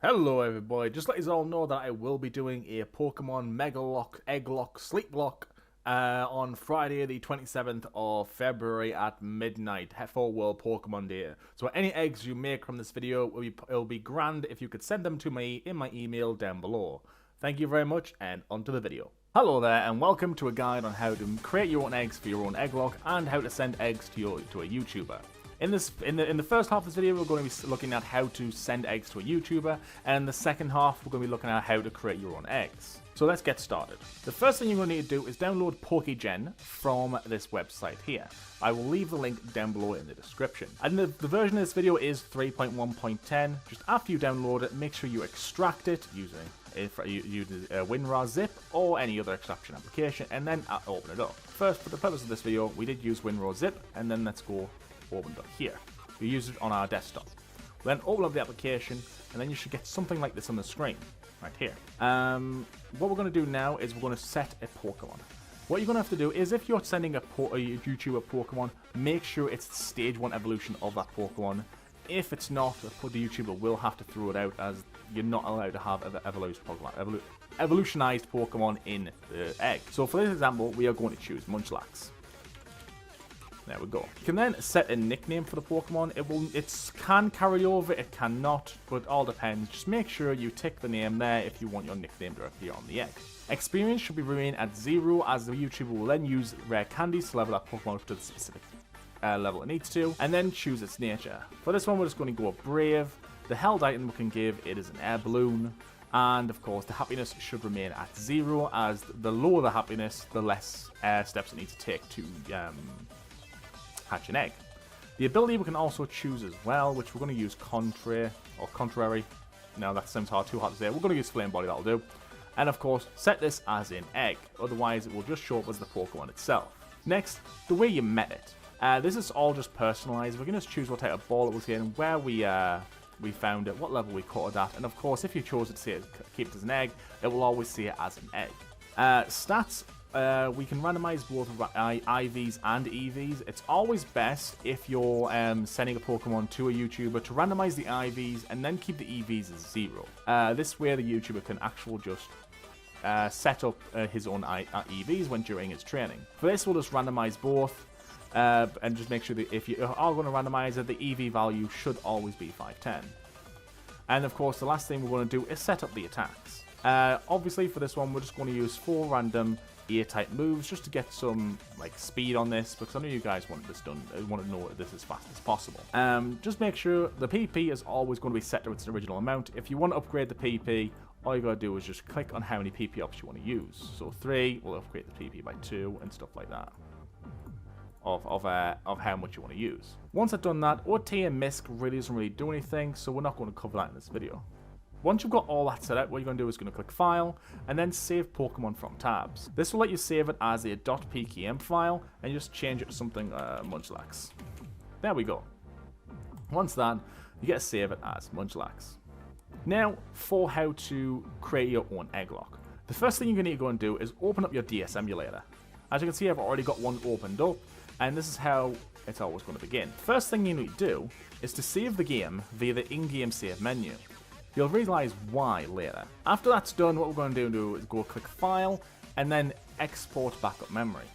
Hello everybody, just let you all know that I will be doing a Pokemon Megalock, Egglocke, Sleeplocke on Friday the 27th of February at midnight for World Pokemon Day. So any eggs you make from this video, it'll be grand if you could send them to me in my email down below. Thank you very much and onto the video. Hello there and welcome to a guide on how to create your own eggs for your own Egglocke and how to send eggs to a YouTuber. In the first half of this video, we're going to be looking at how to send eggs to a YouTuber, and in the second half, we're going to be looking at how to create your own eggs. So let's get started. The first thing you're going to need to do is download Pokegen from this website here. I will leave the link down below in the description. And the version of this video is 3.1.10. Just after you download it, make sure you extract it using WinRAR zip or any other extraction application, and then open it up. First, for the purpose of this video, we did use WinRAR zip, and then let's go opened up here. We use it on our desktop. Then open up the application, and then you should get something like this on the screen, right here. What we're going to do now is we're going to set a Pokemon. What you're going to have to do is, if you're sending a YouTuber Pokemon, make sure it's the stage 1 evolution of that Pokemon. If it's not, the YouTuber will have to throw it out, as you're not allowed to have evolutionized Pokemon in the egg. So for this example, we are going to choose Munchlax. There we go. You can then set a nickname for the Pokemon. It can carry over, it cannot, but it all depends. Just make sure you tick the name there if you want your nickname to appear on the egg. Experience should be remain at 0, as the YouTuber will then use rare candies to level that Pokemon up to the specific level it needs to, and then choose its nature. For this one, we're just going to go Brave. The held item we can give it is an air balloon. And of course, the happiness should remain at 0, as the lower the happiness, the less steps it needs to take to hatch an egg. The ability we can also choose as well, which we're going to use Contrary. No, that sounds too hard to say. We're going to use Flame Body, that'll do. And of course, set this as in egg, otherwise it will just show up as the Pokemon itself. Next, the way you met it. This is all just personalized. We can just choose what type of ball it was getting, where we found it, what level we caught it at, and of course, if you chose it to keep it as an egg, it will always see it as an egg. Stats. We can randomize both IVs and EVs. It's always best if you're sending a Pokemon to a YouTuber to randomize the IVs and then keep the EVs as 0. This way the YouTuber can actually just set up his own EVs when during his training. For this, we'll just randomize both and just make sure that if you are going to randomize it, the EV value should always be 510. And of course, the last thing we want to do is set up the attacks. Obviously, for this one, we're just going to use 4 random type moves just to get some speed on this, because I know you guys want this done. Want to know this as fast as possible. Just make sure the PP is always going to be set to its original amount. If you want to upgrade the PP, all you gotta do is just click on how many PP ups you want to use. So 3 will upgrade the PP by 2 and stuff like that. Of how much you want to use. Once I've done that, OT and MISC really doesn't do anything, so we're not going to cover that in this video. Once you've got all that set up, what you're going to do is going to click File, and then Save Pokemon from tabs. This will let you save it as a .pkm file, and you just change it to something Munchlax. There we go. Once done, you get to save it as Munchlax. Now, for how to create your own Egglocke. The first thing you're going to need to go and do is open up your DS emulator. As you can see, I've already got one opened up, and this is how it's always going to begin. First thing you need to do is to save the game via the in-game save menu. You'll realise why later. After that's done, what we're going to do is go click File, and then Export Backup Memory.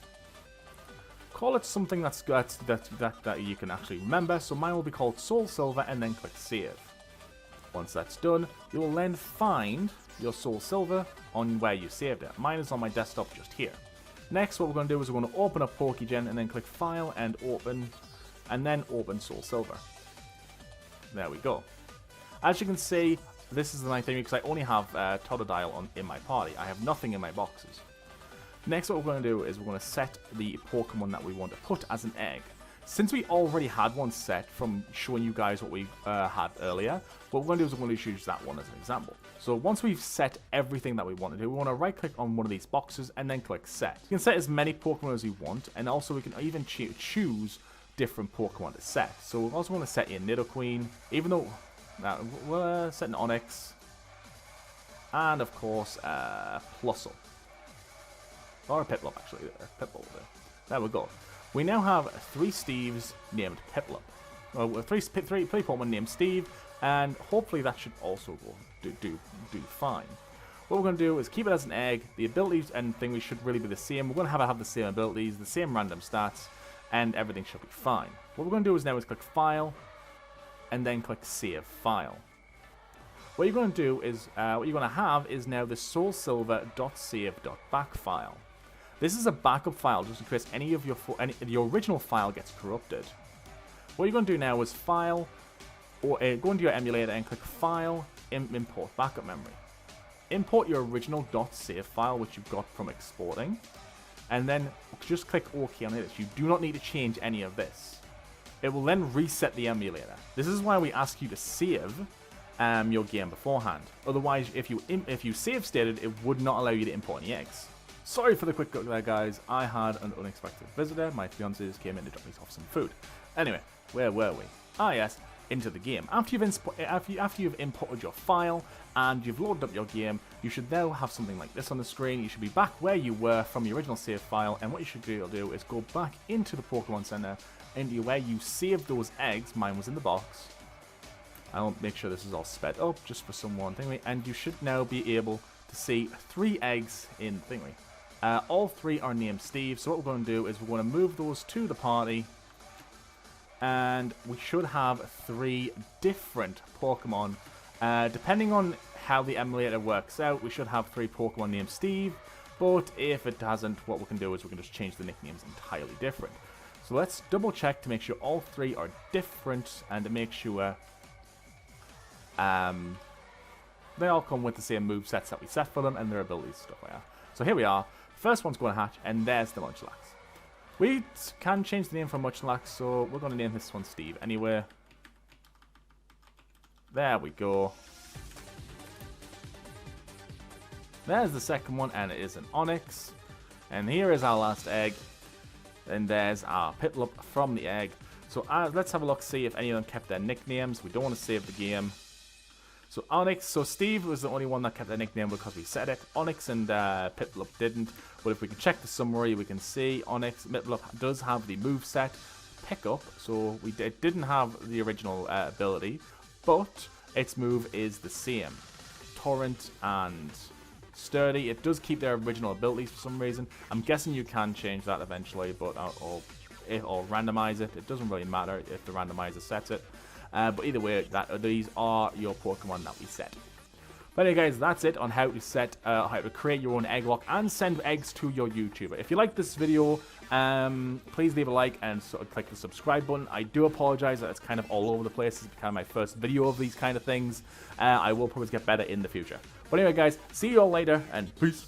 Call it something that you can actually remember, so mine will be called Soul Silver, and then click Save. Once that's done, you will then find your Soul Silver on where you saved it. Mine is on my desktop just here. Next, what we're going to do is we're going to open up Pokegen, and then click File and Open, and then open Soul Silver. There we go. As you can see, this is the nice thing because I only have Totodile in my party. I have nothing in my boxes. Next, what we're going to do is we're going to set the Pokemon that we want to put as an egg. Since we already had one set from showing you guys what we had earlier, what we're going to do is we're going to choose that one as an example. So once we've set everything that we want to do, we want to right click on one of these boxes and then click Set. You can set as many Pokemon as you want, and also we can even choose different Pokemon to set. So we also want to set a Nidoqueen, even though we're setting Onyx, and of course Plusle, or a Piplup actually. Piplup there we go. We now have 3 Steves named Piplup. Well, three Pokemon named Steve, and hopefully that should also go do fine. What we're going to do is keep it as an egg. The abilities and thing should really be the same. We're going to have the same abilities, the same random stats, and everything should be fine. What we're going to do is now is click File, and then click Save File. What you're going to do is, what you're going to have is now the soulsilver.save.back file. This is a backup file just in case any of your original file gets corrupted. What you're going to do now is File, or go into your emulator and click File, Import Backup Memory. Import your original .save file which you've got from exporting, and then just click OK on it. You do not need to change any of this. It will then reset the emulator. This is why we ask you to save your game beforehand. Otherwise, if you save stated, it would not allow you to import any eggs. Sorry for the quick cut there, guys. I had an unexpected visitor. My fiance just came in to drop me off some food. Anyway, where were we? Ah, yes. Into the game. After you've imported your file and you've loaded up your game, you should now have something like this on the screen. You should be back where you were from your original save file, and what you should do is go back into the Pokemon Center, into where you saved those eggs. Mine was in the box. I'll make sure this is all sped up just for someone thingy, and you should now be able to see 3 eggs in thingy. All 3 are named Steve, so what we're going to do is we're going to move those to the party. And we should have 3 different Pokemon. Depending on how the emulator works out, we should have 3 Pokemon named Steve. But if it hasn't, what we can do is we can just change the nicknames entirely different. So let's double check to make sure all 3 are different and to make sure they all come with the same movesets that we set for them and their abilities, stuff like that. So here we are. First one's going to hatch, and there's the Munchlax. We can change the name from Munchlax, so we're going to name this one Steve anyway. There we go. There's the second one, and it is an Onyx. And here is our last egg. And there's our Piplup from the egg. So let's have a look, see if any of them kept their nicknames. We don't want to save the game. So Onyx, so Steve was the only one that kept their nickname because we said it. Onyx and Piplup didn't. But if we can check the summary, we can see Piplup does have the moveset Pickup. So it didn't have the original ability, but its move is the same. Torrent and Sturdy. It does keep their original abilities for some reason. I'm guessing you can change that eventually, but or randomize it. It doesn't really matter if the randomizer sets it. But either way, these are your Pokemon that we set. But anyway, guys, that's it on how to set, how to create your own egglocke and send eggs to your YouTuber. If you like this video, please leave a like and click the subscribe button. I do apologize that it's kind of all over the place. It's kind of my first video of these kind of things. I will probably get better in the future. But anyway, guys, see you all later, and peace.